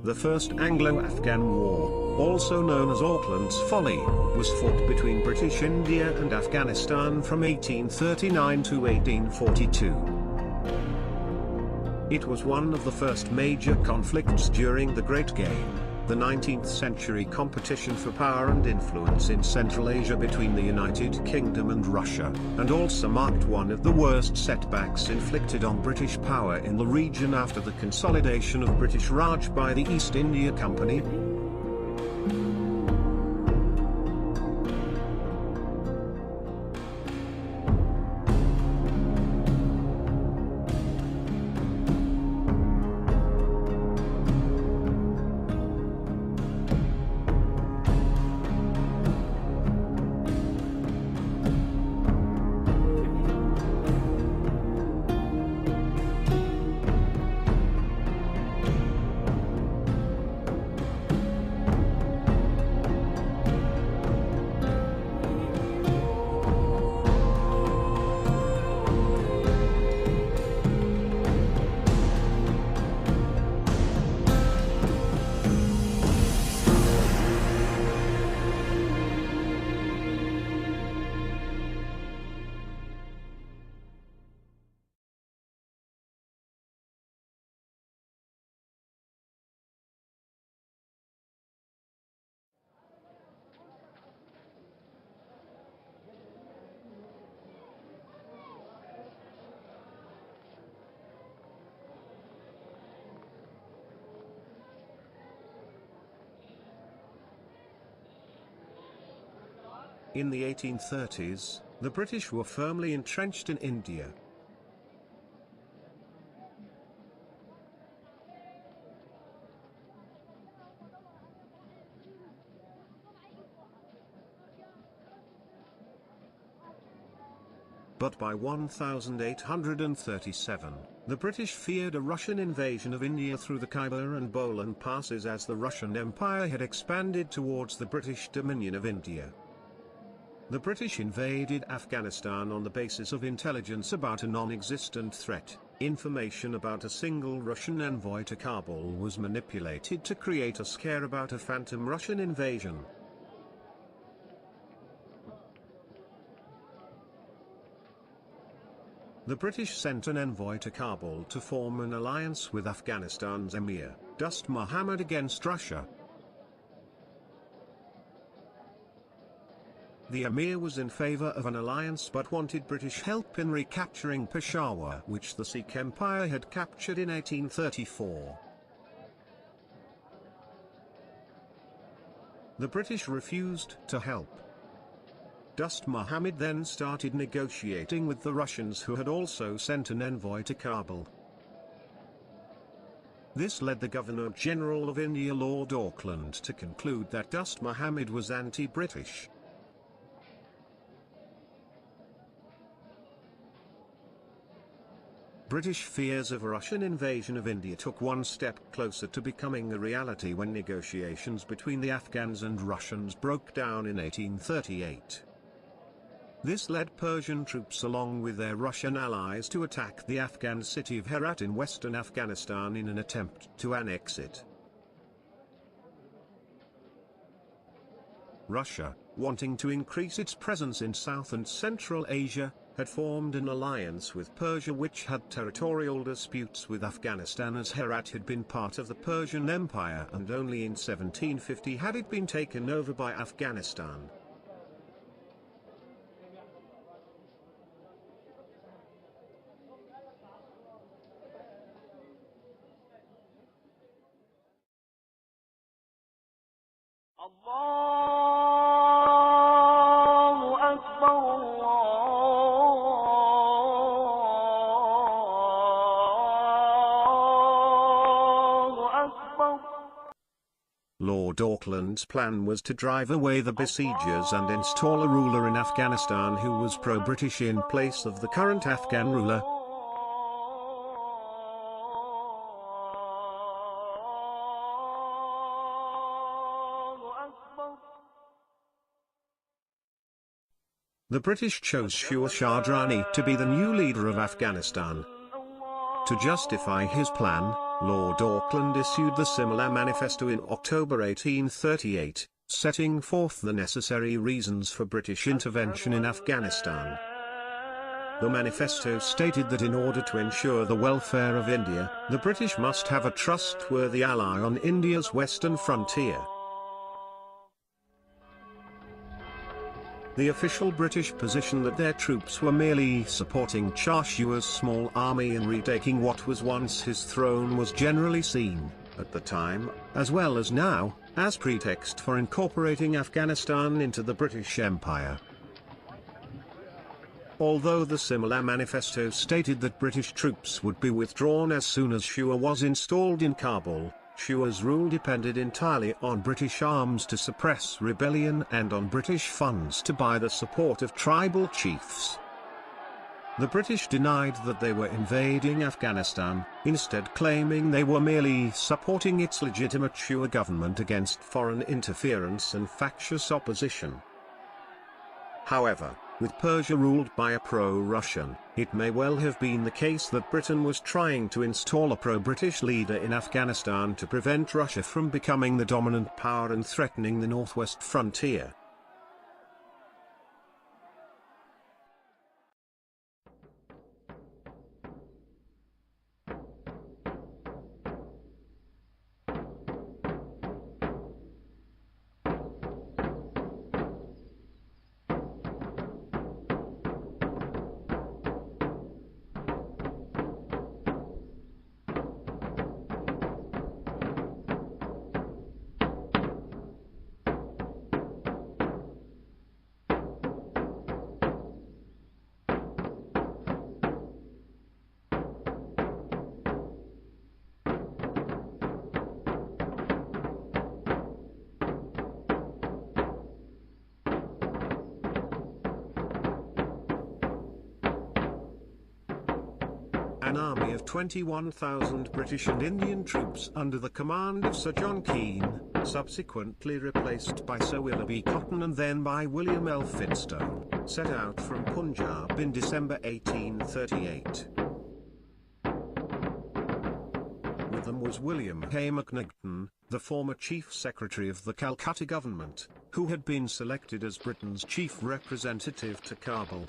The First Anglo-Afghan War, also known as Auckland's Folly, was fought between British India and Afghanistan from 1839 to 1842. It was one of the first major conflicts during the Great Game, the 19th century competition for power and influence in Central Asia between the United Kingdom and Russia, and also marked one of the worst setbacks inflicted on British power in the region after the consolidation of British Raj by the East India Company. In the 1830s, the British were firmly entrenched in India. But by 1837, the British feared a Russian invasion of India through the Khyber and Bolan passes as the Russian Empire had expanded towards the British Dominion of India. The British invaded Afghanistan on the basis of intelligence about a non-existent threat. Information about a single Russian envoy to Kabul was manipulated to create a scare about a phantom Russian invasion. The British sent an envoy to Kabul to form an alliance with Afghanistan's Emir, Dost Muhammad, against Russia. The Emir was in favour of an alliance but wanted British help in recapturing Peshawar, which the Sikh Empire had captured in 1834. The British refused to help. Dost Muhammad then started negotiating with the Russians, who had also sent an envoy to Kabul. This led the Governor-General of India, Lord Auckland, to conclude that Dost Muhammad was anti-British. British fears of a Russian invasion of India took one step closer to becoming a reality when negotiations between the Afghans and Russians broke down in 1838. This led Persian troops along with their Russian allies to attack the Afghan city of Herat in western Afghanistan in an attempt to annex it. Russia, wanting to increase its presence in South and Central Asia, had formed an alliance with Persia, which had territorial disputes with Afghanistan, as Herat had been part of the Persian Empire and only in 1750 had it been taken over by Afghanistan. Lord Auckland's plan was to drive away the besiegers and install a ruler in Afghanistan who was pro-British in place of the current Afghan ruler. The British chose Shua Shadrani to be the new leader of Afghanistan. To justify his plan, Lord Auckland issued the similar manifesto in October 1838, setting forth the necessary reasons for British intervention in Afghanistan. The manifesto stated that in order to ensure the welfare of India, the British must have a trustworthy ally on India's western frontier. The official British position that their troops were merely supporting Chaucer's small army in retaking what was once his throne was generally seen, at the time, as well as now, as pretext for incorporating Afghanistan into the British Empire. Although the similar manifesto stated that British troops would be withdrawn as soon as Shure was installed in Kabul, Shure's rule depended entirely on British arms to suppress rebellion and on British funds to buy the support of tribal chiefs. The British denied that they were invading Afghanistan, instead claiming they were merely supporting its legitimate Shure government against foreign interference and factious opposition. However, with Persia ruled by a pro-Russian, it may well have been the case that Britain was trying to install a pro-British leader in Afghanistan to prevent Russia from becoming the dominant power and threatening the northwest frontier. An army of 21,000 British and Indian troops under the command of Sir John Keane, subsequently replaced by Sir Willoughby Cotton and then by William Elphinstone, set out from Punjab in December 1838. With them was William Hay Macnaghten, the former Chief Secretary of the Calcutta government, who had been selected as Britain's chief representative to Kabul.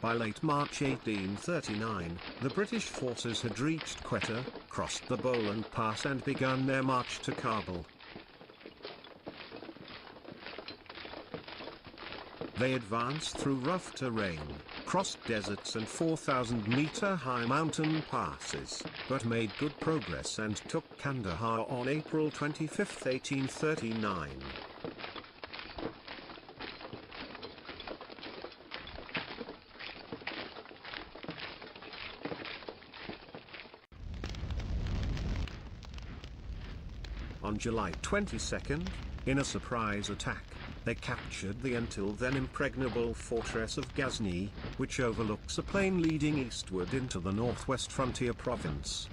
By late March 1839, the British forces had reached Quetta, crossed the Bolan Pass and begun their march to Kabul. They advanced through rough terrain, crossed deserts and 4,000-meter-high mountain passes, but made good progress and took Kandahar on April 25, 1839. On July 22, in a surprise attack, they captured the until then impregnable fortress of Ghazni, which overlooks a plain leading eastward into the northwest frontier province.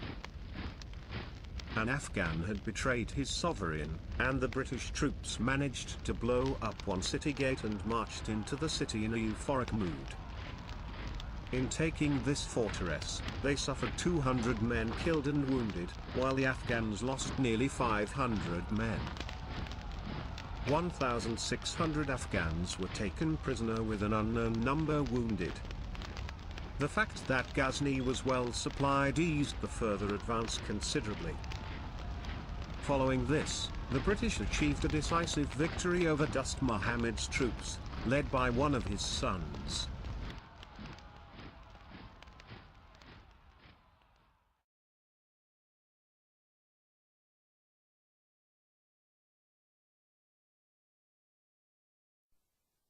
An Afghan had betrayed his sovereign, and the British troops managed to blow up one city gate and marched into the city in a euphoric mood. In taking this fortress, they suffered 200 men killed and wounded, while the Afghans lost nearly 500 men. 1,600 Afghans were taken prisoner with an unknown number wounded. The fact that Ghazni was well supplied eased the further advance considerably. Following this, the British achieved a decisive victory over Dost Muhammad's troops, led by one of his sons.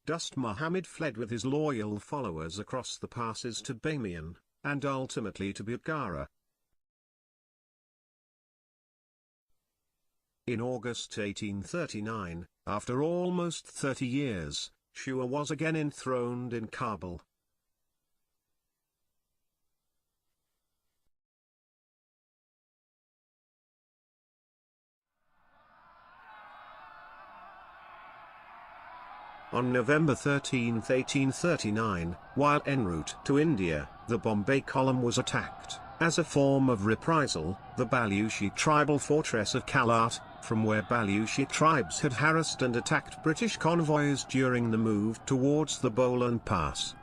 Dost Muhammad fled with his loyal followers across the passes to Bamiyan, and ultimately to Bukhara. In August 1839, after almost 30 years, Shure was again enthroned in Kabul. On November 13, 1839, while en route to India, the Bombay column was attacked. As a form of reprisal, the Baluchi tribal fortress of Kalat, from where Baluchi tribes had harassed and attacked British convoys during the move towards the Bolan Pass.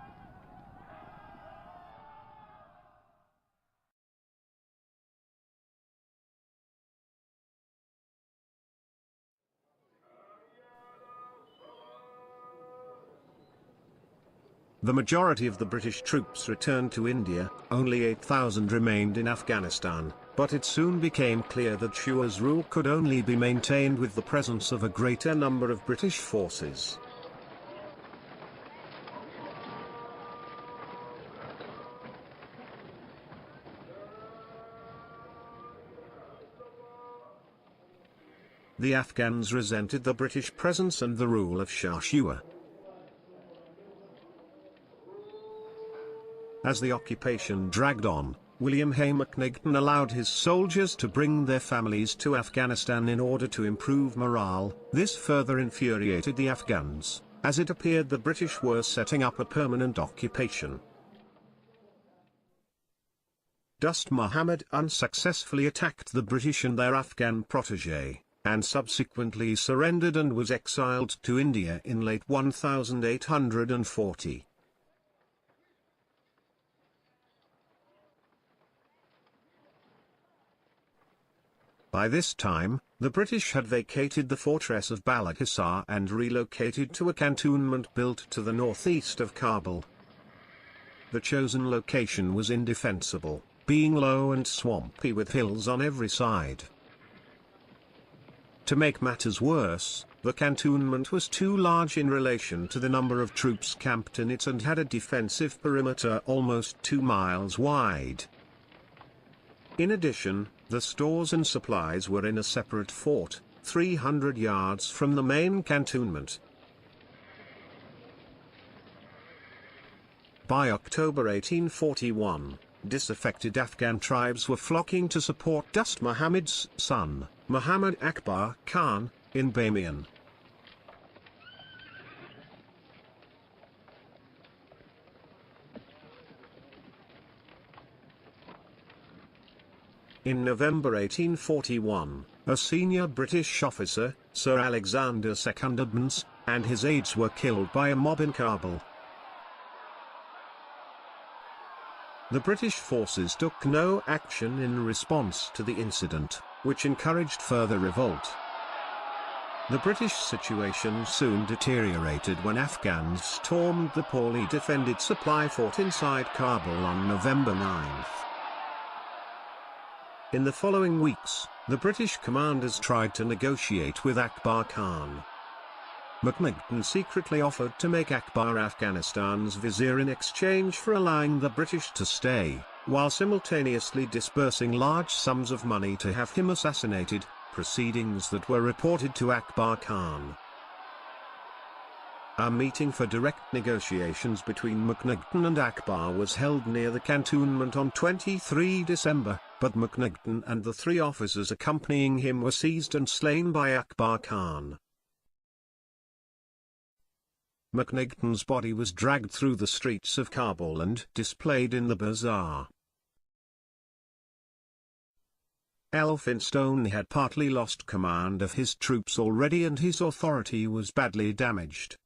The majority of the British troops returned to India, only 8,000 remained in Afghanistan, but it soon became clear that Shua's rule could only be maintained with the presence of a greater number of British forces. The Afghans resented the British presence and the rule of Shah Shua. As the occupation dragged on, William Hay McNiggton allowed his soldiers to bring their families to Afghanistan in order to improve morale. This further infuriated the Afghans, as it appeared the British were setting up a permanent occupation. Dost Muhammad unsuccessfully attacked the British and their Afghan protégé, and subsequently surrendered and was exiled to India in late 1840. By this time, the British had vacated the fortress of Balakhisar and relocated to a cantonment built to the northeast of Kabul. The chosen location was indefensible, being low and swampy with hills on every side. To make matters worse, the cantonment was too large in relation to the number of troops camped in it and had a defensive perimeter almost 2 miles wide. In addition, the stores and supplies were in a separate fort, 300 yards from the main cantonment. By October 1841, disaffected Afghan tribes were flocking to support Dost Muhammad's son, Muhammad Akbar Khan, in Bamiyan. In November 1841, a senior British officer, Sir Alexander Secundus, and his aides were killed by a mob in Kabul. The British forces took no action in response to the incident, which encouraged further revolt. The British situation soon deteriorated when Afghans stormed the poorly defended supply fort inside Kabul on November 9. In the following weeks, the British commanders tried to negotiate with Akbar Khan. McNiggton secretly offered to make Akbar Afghanistan's vizier in exchange for allowing the British to stay, while simultaneously disbursing large sums of money to have him assassinated, proceedings that were reported to Akbar Khan. A meeting for direct negotiations between McNiggton and Akbar was held near the cantonment on 23 December, but McNiggton and the 3 officers accompanying him were seized and slain by Akbar Khan. McNiggton's body was dragged through the streets of Kabul and displayed in the bazaar. Elphinstone had partly lost command of his troops already and his authority was badly damaged.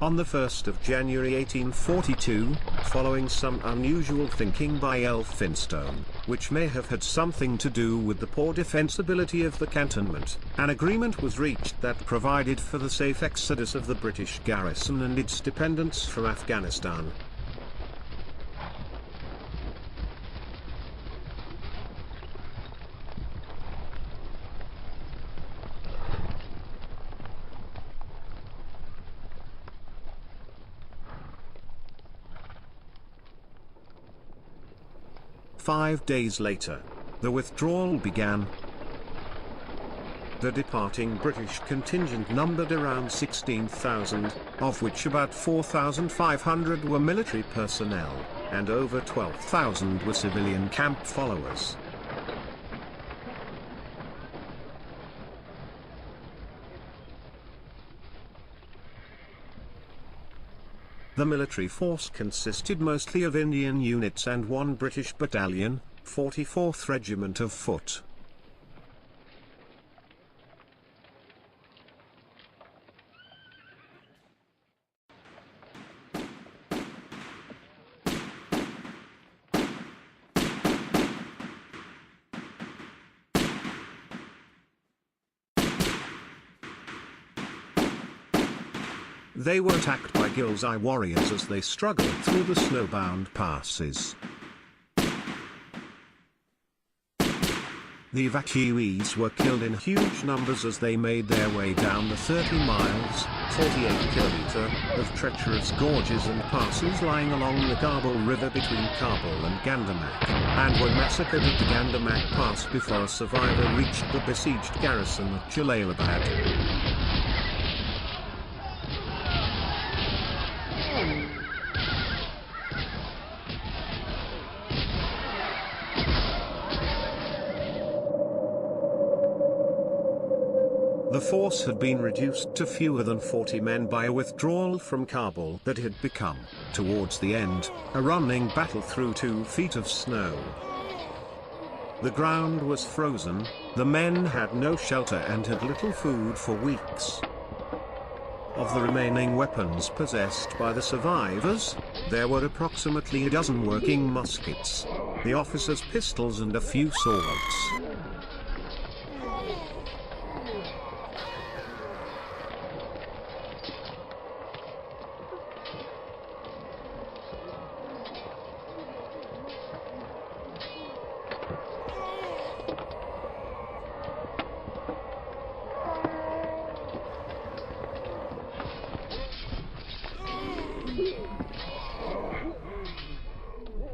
On the 1st of January 1842, following some unusual thinking by Elphinstone, which may have had something to do with the poor defensibility of the cantonment, an agreement was reached that provided for the safe exodus of the British garrison and its dependents from Afghanistan. Five days later, the withdrawal began. The departing British contingent numbered around 16,000, of which about 4,500 were military personnel, and over 12,000 were civilian camp followers. The military force consisted mostly of Indian units and one British battalion, 44th Regiment of Foot. They were attacked by Ghilzai warriors as they struggled through the snowbound passes. The evacuees were killed in huge numbers as they made their way down the 30 miles, 48 of treacherous gorges and passes lying along the Kabul River between Kabul and Gandamak, and were massacred at the Gandamak Pass before a survivor reached the besieged garrison at Jalalabad. The force had been reduced to fewer than 40 men by a withdrawal from Kabul that had become, towards the end, a running battle through 2 feet of snow. The ground was frozen, the men had no shelter and had little food for weeks. Of the remaining weapons possessed by the survivors, there were approximately a dozen working muskets, the officers' pistols and a few swords.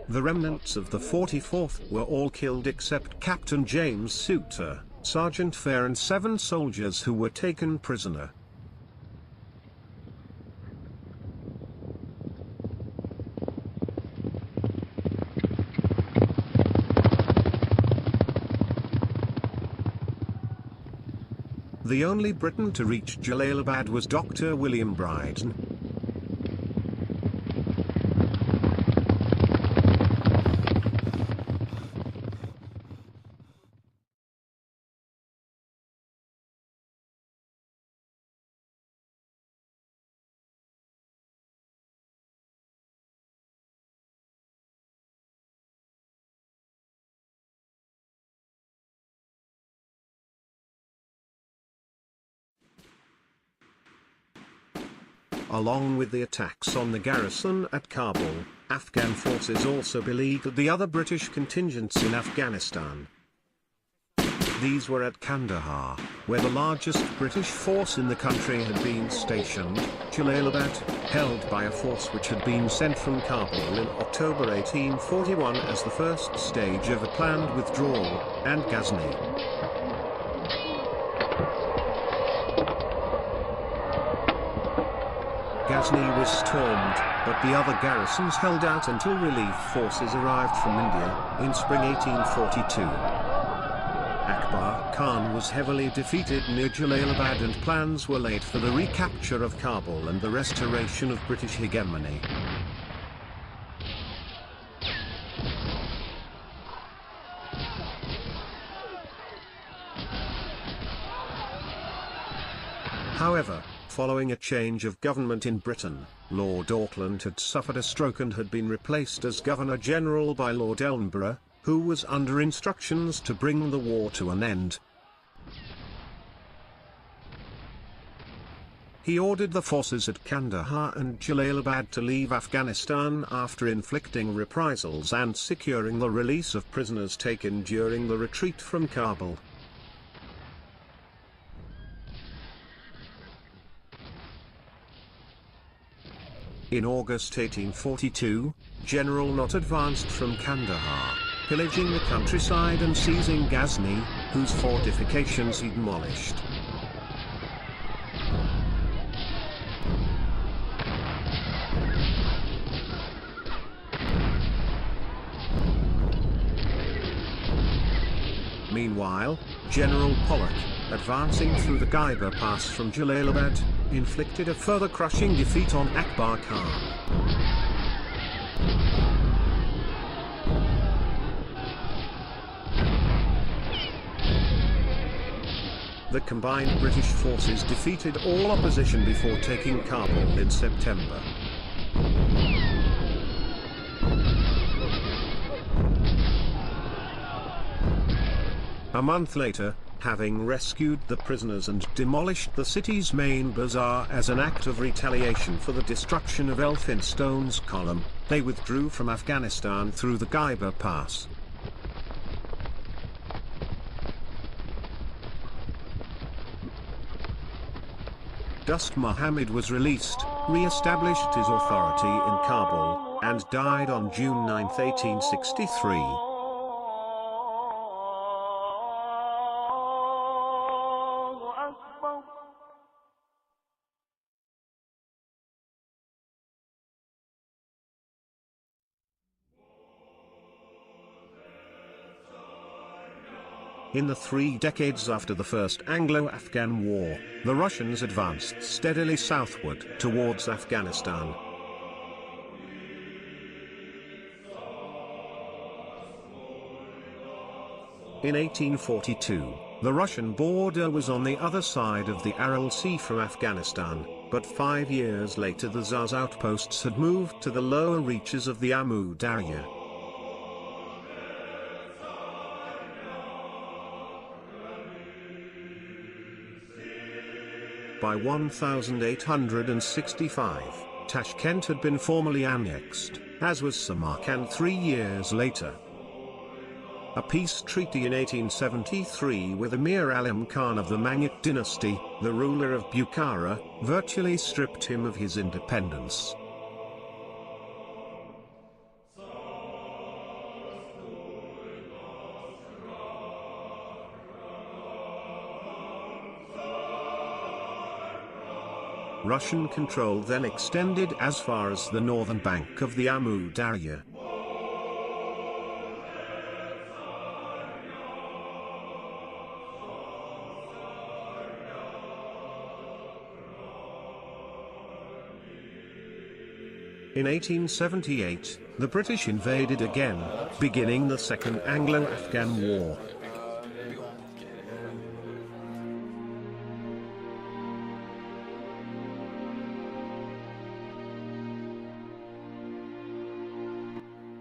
The remnants of the 44th were all killed except Captain James Souter, Sergeant Fair and 7 soldiers who were taken prisoner. The only Briton to reach Jalalabad was Dr. William Bryden. Along with the attacks on the garrison at Kabul, Afghan forces also beleaguered the other British contingents in Afghanistan. These were at Kandahar, where the largest British force in the country had been stationed, Jalalabad, held by a force which had been sent from Kabul in October 1841 as the first stage of a planned withdrawal, and Ghazni. Ghazni was stormed, but the other garrisons held out until relief forces arrived from India, in spring 1842. Akbar Khan was heavily defeated near Jalalabad and plans were laid for the recapture of Kabul and the restoration of British hegemony. However, following a change of government in Britain, Lord Auckland had suffered a stroke and had been replaced as Governor-General by Lord Ellenborough, who was under instructions to bring the war to an end. He ordered the forces at Kandahar and Jalalabad to leave Afghanistan after inflicting reprisals and securing the release of prisoners taken during the retreat from Kabul. In August 1842, General Nott advanced from Kandahar, pillaging the countryside and seizing Ghazni, whose fortifications he demolished. Meanwhile, General Pollock, advancing through the Khyber Pass from Jalalabad, inflicted a further crushing defeat on Akbar Khan. The combined British forces defeated all opposition before taking Kabul in September. A month later, having rescued the prisoners and demolished the city's main bazaar as an act of retaliation for the destruction of Elphinstone's column, they withdrew from Afghanistan through the Khyber Pass. Dost Muhammad was released, re-established his authority in Kabul, and died on June 9, 1863. In the 3 decades after the First Anglo-Afghan War, the Russians advanced steadily southward towards Afghanistan. In 1842, the Russian border was on the other side of the Aral Sea from Afghanistan, but 5 years later the Tsar's outposts had moved to the lower reaches of the Amu Darya. By 1865, Tashkent had been formally annexed, as was Samarkand 3 years later. A peace treaty in 1873 with Emir Alim Khan of the Mangit dynasty, the ruler of Bukhara, virtually stripped him of his independence. Russian control then extended as far as the northern bank of the Amu Darya. In 1878, the British invaded again, beginning the Second Anglo-Afghan War.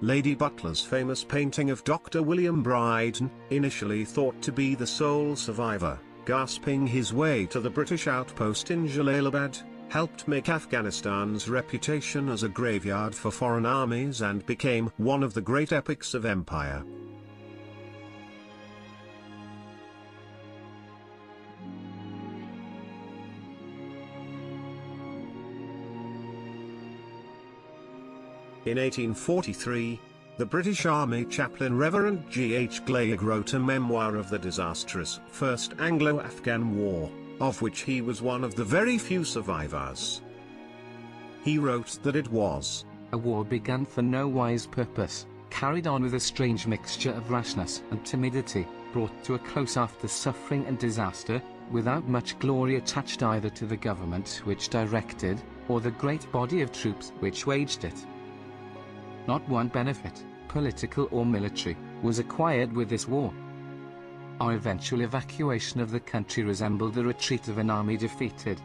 Lady Butler's famous painting of Dr. William Brydon, initially thought to be the sole survivor, gasping his way to the British outpost in Jalalabad, helped make Afghanistan's reputation as a graveyard for foreign armies and became one of the great epics of empire. In 1843, the British Army chaplain Reverend G.H. Gleig wrote a memoir of the disastrous First Anglo-Afghan War, of which he was one of the very few survivors. He wrote that it was a war begun for no wise purpose, carried on with a strange mixture of rashness and timidity, brought to a close after suffering and disaster, without much glory attached either to the government which directed, or the great body of troops which waged it. Not one benefit, political or military, was acquired with this war. Our eventual evacuation of the country resembled the retreat of an army defeated.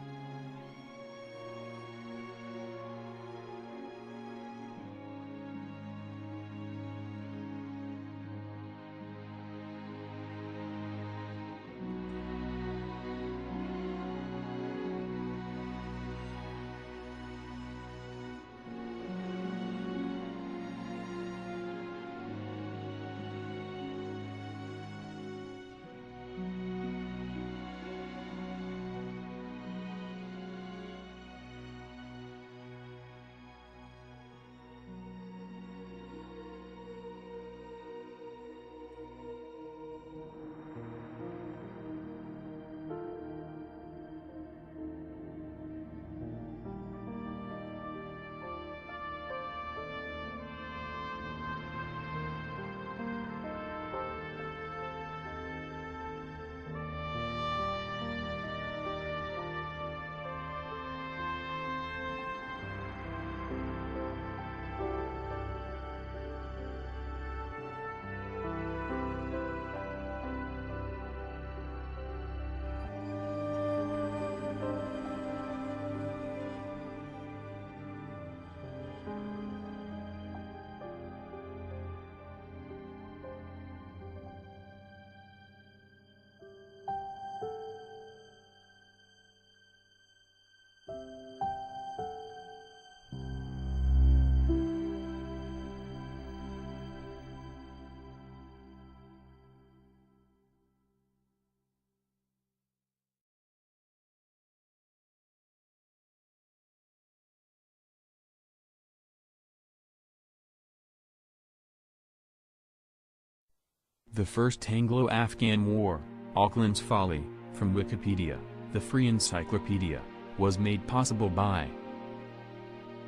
The First Anglo-Afghan War, Auckland's Folly, from Wikipedia, the free encyclopedia, was made possible by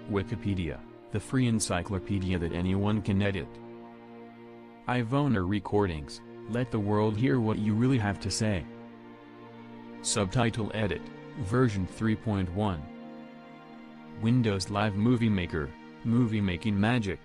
Wikipedia, the free encyclopedia that anyone can edit. Ivona Recordings, let the world hear what you really have to say. Subtitle Edit, version 3.1. Windows Live Movie Maker, movie making magic.